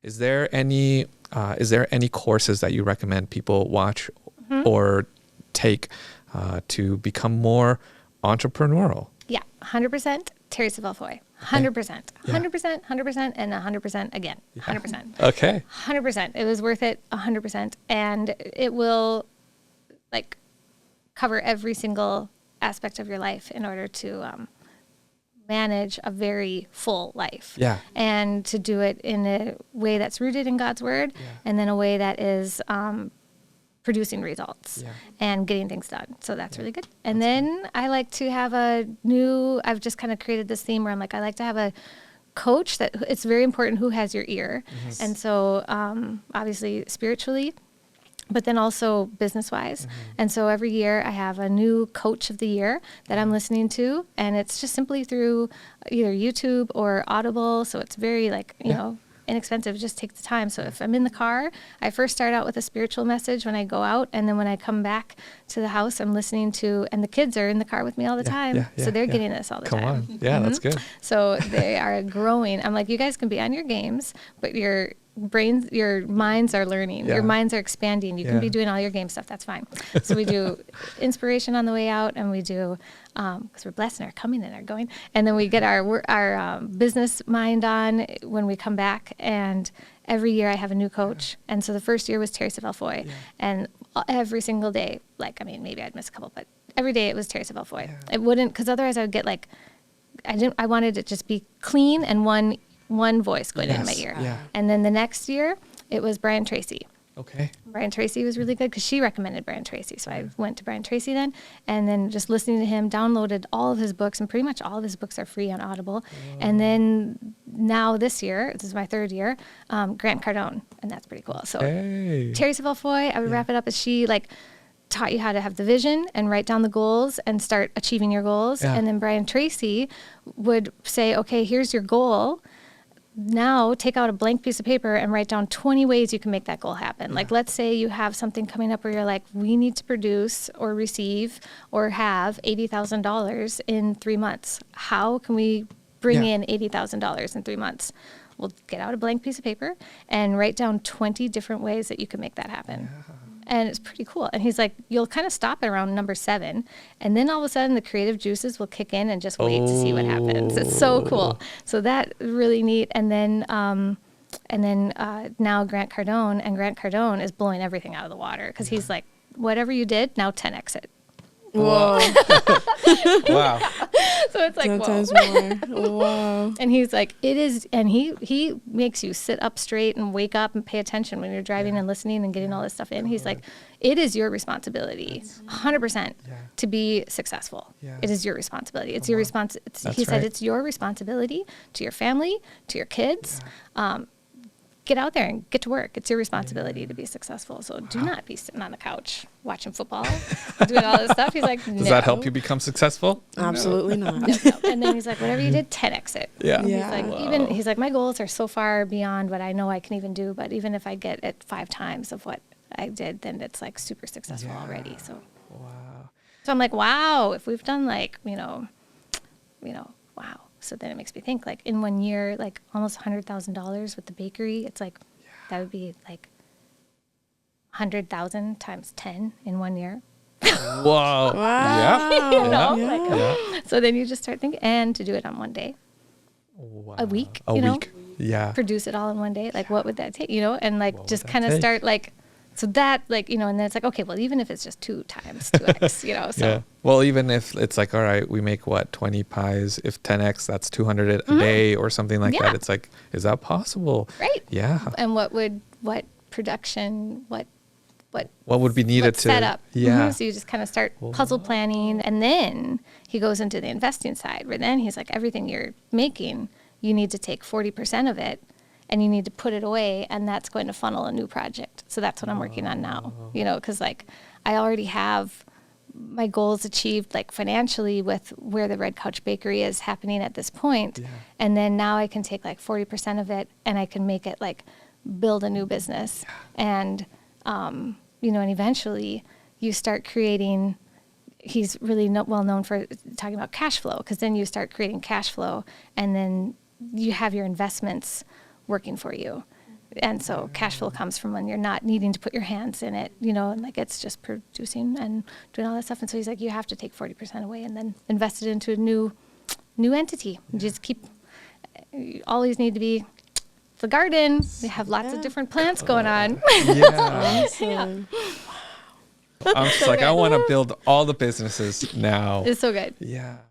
Is there any courses that you recommend people watch or take to become more entrepreneurial? Yeah, 100% Terry Savelle Foy. 100%. 100%, 100%, and 100% again. 100%. Okay. 100%. It was worth it 100%. And it will like cover every single aspect of your life in order to manage a very full life. Yeah. And to do it in a way that's rooted in God's word and then a way that is producing results and getting things done. So that's really good. And then I like to have I've just kind of created this theme where I'm like, I like to have a coach that it's very important who has your ear. And so obviously spiritually, but then also business-wise. And so every year I have a new coach of the year that I'm listening to, and it's just simply through either YouTube or Audible. So it's very you know, inexpensive. Just take the time. So if I'm in the car, I first start out with a spiritual message when I go out, and then when I come back to the house, I'm listening to, and the kids are in the car with me all the time. So they're getting this all the time. Come on. Yeah, that's good. So they are growing. I'm like, you guys can be on your games, but your minds are learning. Your minds are expanding. You can be doing all your game stuff. That's fine. So we do inspiration on the way out, and we do, because we're blessed and are coming and are going. And then we get our business mind on when we come back. And every year I have a new coach. And so the first year was Terry Savelle Foy. And every single day, maybe I'd miss a couple, but every day it was Terry Savelle Foy. It wouldn't, because otherwise I would get I wanted it to just be clean and one voice going into my ear. And then the next year, it was Brian Tracy. Okay. Brian Tracy was really good because she recommended Brian Tracy. So I went to Brian Tracy then, and then just listening to him, downloaded all of his books, and pretty much all of his books are free on Audible. And then now this year, this is my third year, Grant Cardone, and that's pretty cool. So Terry Savelle Foy, I would wrap it up as she taught you how to have the vision and write down the goals and start achieving your goals. And then Brian Tracy would say, okay, here's your goal. Now take out a blank piece of paper and write down 20 ways you can make that goal happen. Let's say you have something coming up where you're like, we need to produce or receive or have $80,000 in 3 months. How can we bring in $80,000 in 3 months? Well, get out a blank piece of paper and write down 20 different ways that you can make that happen. And it's pretty cool. And he's like, you'll kind of stop at around number 7. And then all of a sudden the creative juices will kick in and just wait to see what happens. It's so cool. So that's really neat. And then now Grant Cardone is blowing everything out of the water because he's like, whatever you did, now 10x it. Whoa. Wow. So it's like, 10 whoa. times more. Wow. And he's like, it is, and he makes you sit up straight and wake up and pay attention when you're driving and listening and getting all this stuff in. He's like, it is your responsibility, 100%, to be successful. It is your responsibility. It's your he said it's your responsibility to your family, to your kids. Get out there and get to work. It's your responsibility to be successful. So do not be sitting on the couch watching football, doing all this stuff. He's like, no. Does that help you become successful? Absolutely not. No. And then he's like, whatever you did, 10x it. He's like, my goals are so far beyond what I know I can even do. But even if I get it 5 times of what I did, then it's like super successful already. So, So I'm like, wow, if we've done wow. So then it makes me think, in 1 year, almost $100,000 with the bakery. It's like, that would be 100,000 times 10 in 1 year. Whoa. Wow. So then you just start thinking, and to do it on one day, a week, produce it all in one day. What would that take, and just kind of start so that, and then it's like, okay, well, even if it's just 2 times 2x, so. Yeah. Well, even if it's like, all right, we make 20 pies, if 10x, that's 200 a day or something like that. It's like, is that possible? Right. Yeah. And what production, what would be needed to set up? Yeah. So you just kind of start puzzle planning, and then he goes into the investing side, where then he's like, everything you're making, you need to take 40% of it, and you need to put it away, and that's going to funnel a new project. So that's what I'm working on now, because I already have my goals achieved financially with where the Red Couch Bakery is happening at this point. And then now I can take 40% of it, and I can make it build a new business. And, and eventually you start creating, he's really well known for talking about cash flow, because then you start creating cash flow, and then you have your investments working for you. And so cash flow comes from when you're not needing to put your hands in it, and like it's just producing and doing all that stuff. And so he's like, you have to take 40% away and then invest it into a new entity. You just you always need to be the garden. We have lots of different plants going on. Yeah. Awesome. I'm just like, I want to build all the businesses now. It's so good. Yeah.